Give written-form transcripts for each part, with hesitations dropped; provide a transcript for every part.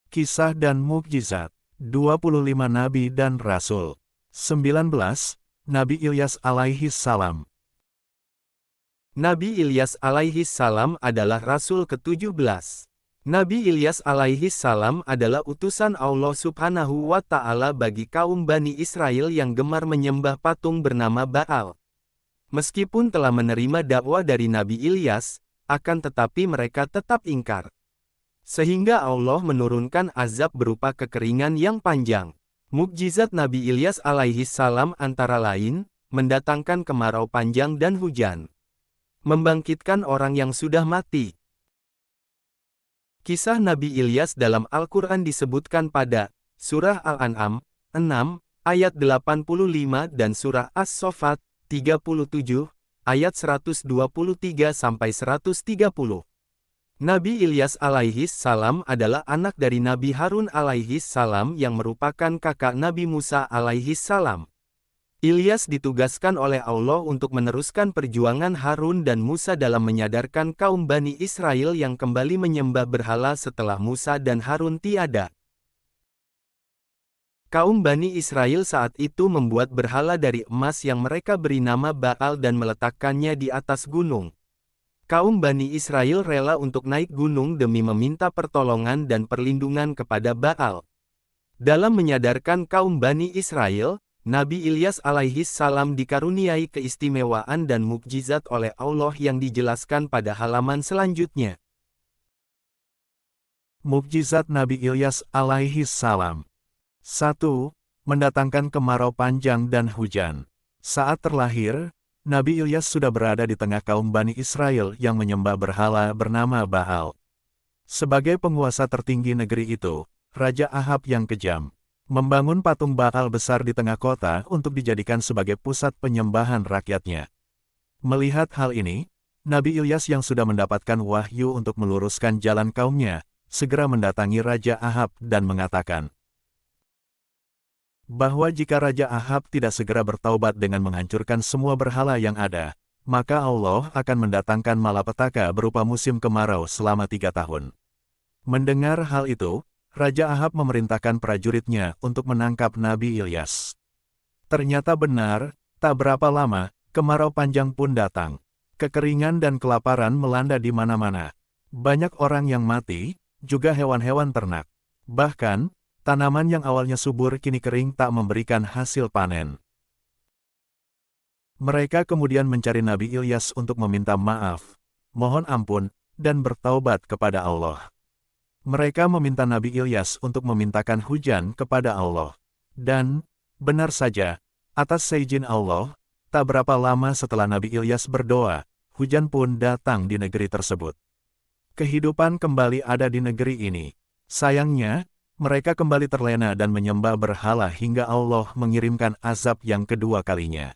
Kisah dan Mukjizat 25 Nabi dan Rasul 19. Nabi Ilyas alaihi salam. Nabi Ilyas alaihi salam adalah Rasul ke-17. Nabi Ilyas alaihi salam adalah utusan Allah subhanahu wa ta'ala bagi kaum Bani Israel yang gemar menyembah patung bernama Baal. Meskipun telah menerima dakwah dari Nabi Ilyas, akan tetapi mereka tetap ingkar. Sehingga Allah menurunkan azab berupa kekeringan yang panjang. Mukjizat Nabi Ilyas alaihi salam antara lain, mendatangkan kemarau panjang dan hujan. Membangkitkan orang yang sudah mati. Kisah Nabi Ilyas dalam Al-Quran disebutkan pada Surah Al-An'am 6, ayat 85 dan Surah As-Saffat 37, ayat 123-130. Nabi Ilyas alaihi salam adalah anak dari Nabi Harun alaihi salam yang merupakan kakak Nabi Musa alaihi salam. Ilyas ditugaskan oleh Allah untuk meneruskan perjuangan Harun dan Musa dalam menyadarkan kaum Bani Israel yang kembali menyembah berhala setelah Musa dan Harun tiada. Kaum Bani Israel saat itu membuat berhala dari emas yang mereka beri nama Baal dan meletakkannya di atas gunung. Kaum Bani Israel rela untuk naik gunung demi meminta pertolongan dan perlindungan kepada Baal. Dalam menyadarkan kaum Bani Israel, Nabi Ilyas alaihi salam dikaruniai keistimewaan dan mukjizat oleh Allah yang dijelaskan pada halaman selanjutnya. Mukjizat Nabi Ilyas alaihi salam. 1. Mendatangkan kemarau panjang dan hujan. Saat terlahir, Nabi Ilyas sudah berada di tengah kaum Bani Israel yang menyembah berhala bernama Baal. Sebagai penguasa tertinggi negeri itu, Raja Ahab yang kejam, membangun patung Baal besar di tengah kota untuk dijadikan sebagai pusat penyembahan rakyatnya. Melihat hal ini, Nabi Ilyas yang sudah mendapatkan wahyu untuk meluruskan jalan kaumnya, segera mendatangi Raja Ahab dan mengatakan bahwa jika Raja Ahab tidak segera bertaubat dengan menghancurkan semua berhala yang ada, maka Allah akan mendatangkan malapetaka berupa musim kemarau selama 3 tahun. Mendengar hal itu, Raja Ahab memerintahkan prajuritnya untuk menangkap Nabi Ilyas. Ternyata benar, tak berapa lama, kemarau panjang pun datang. Kekeringan dan kelaparan melanda di mana-mana. Banyak orang yang mati, juga hewan-hewan ternak. Bahkan, tanaman yang awalnya subur kini kering tak memberikan hasil panen. Mereka kemudian mencari Nabi Ilyas untuk meminta maaf, mohon ampun, dan bertaubat kepada Allah. Mereka meminta Nabi Ilyas untuk memintakan hujan kepada Allah. Dan, benar saja, atas seizin Allah, tak berapa lama setelah Nabi Ilyas berdoa, hujan pun datang di negeri tersebut. Kehidupan kembali ada di negeri ini. Sayangnya, mereka kembali terlena dan menyembah berhala hingga Allah mengirimkan azab yang kedua kalinya.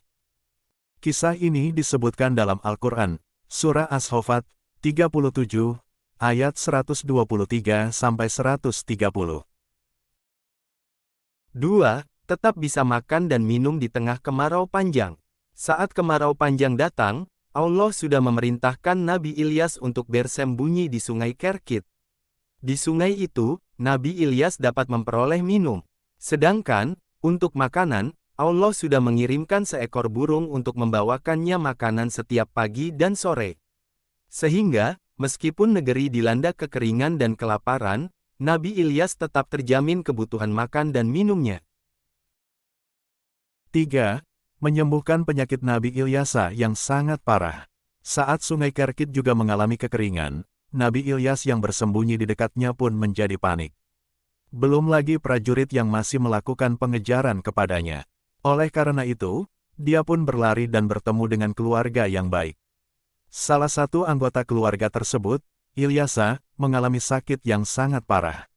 Kisah ini disebutkan dalam Al-Quran, Surah As-Saffat 37, ayat 123-130. 2. Tetap bisa makan dan minum di tengah kemarau panjang. Saat kemarau panjang datang, Allah sudah memerintahkan Nabi Ilyas untuk bersembunyi di sungai Kerkit. Di sungai itu, Nabi Ilyas dapat memperoleh minum. Sedangkan, untuk makanan, Allah sudah mengirimkan seekor burung untuk membawakannya makanan setiap pagi dan sore. Sehingga, meskipun negeri dilanda kekeringan dan kelaparan, Nabi Ilyas tetap terjamin kebutuhan makan dan minumnya. 3. Menyembuhkan penyakit Nabi Ilyasa yang sangat parah. Saat sungai Kerkit juga mengalami kekeringan, Nabi Ilyas yang bersembunyi di dekatnya pun menjadi panik. Belum lagi prajurit yang masih melakukan pengejaran kepadanya. Oleh karena itu, dia pun berlari dan bertemu dengan keluarga yang baik. Salah satu anggota keluarga tersebut, Ilyasa, mengalami sakit yang sangat parah.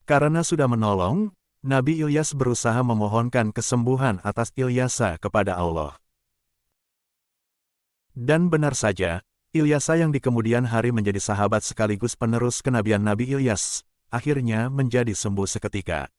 Karena sudah menolong, Nabi Ilyas berusaha memohonkan kesembuhan atas Ilyasa kepada Allah. Dan benar saja, Ilyasa yang di kemudian hari menjadi sahabat sekaligus penerus kenabian Nabi Ilyas, akhirnya menjadi sembuh seketika.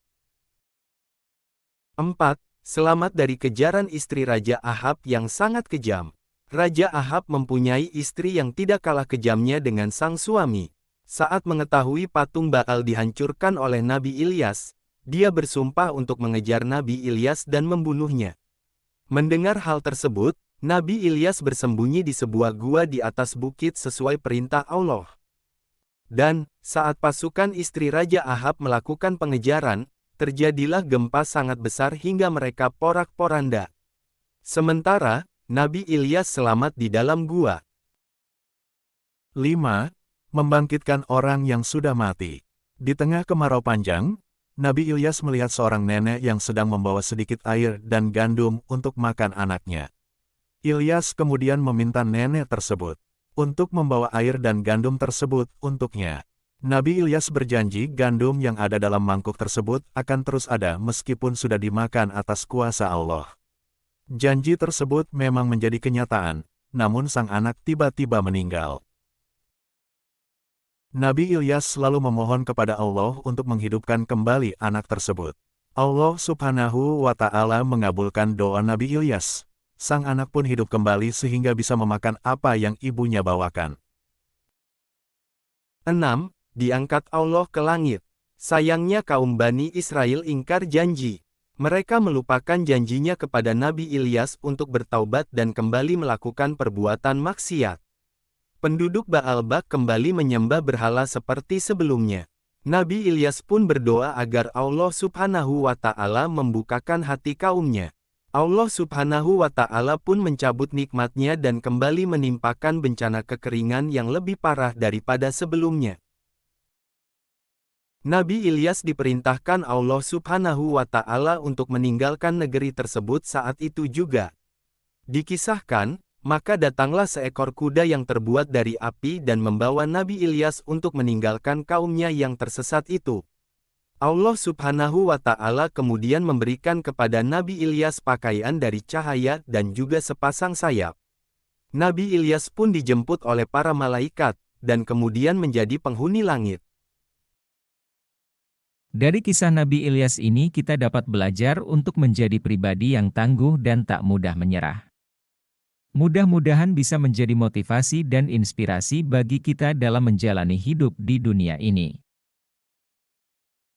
4. Selamat dari kejaran istri Raja Ahab yang sangat kejam. Raja Ahab mempunyai istri yang tidak kalah kejamnya dengan sang suami. Saat mengetahui patung Baal dihancurkan oleh Nabi Ilyas, dia bersumpah untuk mengejar Nabi Ilyas dan membunuhnya. Mendengar hal tersebut, Nabi Ilyas bersembunyi di sebuah gua di atas bukit sesuai perintah Allah. Dan, saat pasukan istri Raja Ahab melakukan pengejaran, terjadilah gempa sangat besar hingga mereka porak-poranda. Sementara, Nabi Ilyas selamat di dalam gua. 5. Membangkitkan orang yang sudah mati. Di tengah kemarau panjang, Nabi Ilyas melihat seorang nenek yang sedang membawa sedikit air dan gandum untuk makan anaknya. Ilyas kemudian meminta nenek tersebut untuk membawa air dan gandum tersebut untuknya. Nabi Ilyas berjanji gandum yang ada dalam mangkuk tersebut akan terus ada meskipun sudah dimakan atas kuasa Allah. Janji tersebut memang menjadi kenyataan, namun sang anak tiba-tiba meninggal. Nabi Ilyas selalu memohon kepada Allah untuk menghidupkan kembali anak tersebut. Allah Subhanahu wa Ta'ala mengabulkan doa Nabi Ilyas. Sang anak pun hidup kembali sehingga bisa memakan apa yang ibunya bawakan. 6. Diangkat Allah ke langit. Sayangnya kaum Bani Israel ingkar janji. Mereka melupakan janjinya kepada Nabi Ilyas untuk bertaubat dan kembali melakukan perbuatan maksiat. Penduduk Baalbak kembali menyembah berhala seperti sebelumnya. Nabi Ilyas pun berdoa agar Allah Subhanahu wa Ta'ala membukakan hati kaumnya. Allah Subhanahu wa Ta'ala pun mencabut nikmatnya dan kembali menimpakan bencana kekeringan yang lebih parah daripada sebelumnya. Nabi Ilyas diperintahkan Allah Subhanahu wa Ta'ala untuk meninggalkan negeri tersebut saat itu juga. Dikisahkan, maka datanglah seekor kuda yang terbuat dari api dan membawa Nabi Ilyas untuk meninggalkan kaumnya yang tersesat itu. Allah Subhanahu wa Ta'ala kemudian memberikan kepada Nabi Ilyas pakaian dari cahaya dan juga sepasang sayap. Nabi Ilyas pun dijemput oleh para malaikat, dan kemudian menjadi penghuni langit. Dari kisah Nabi Ilyas ini kita dapat belajar untuk menjadi pribadi yang tangguh dan tak mudah menyerah. Mudah-mudahan bisa menjadi motivasi dan inspirasi bagi kita dalam menjalani hidup di dunia ini.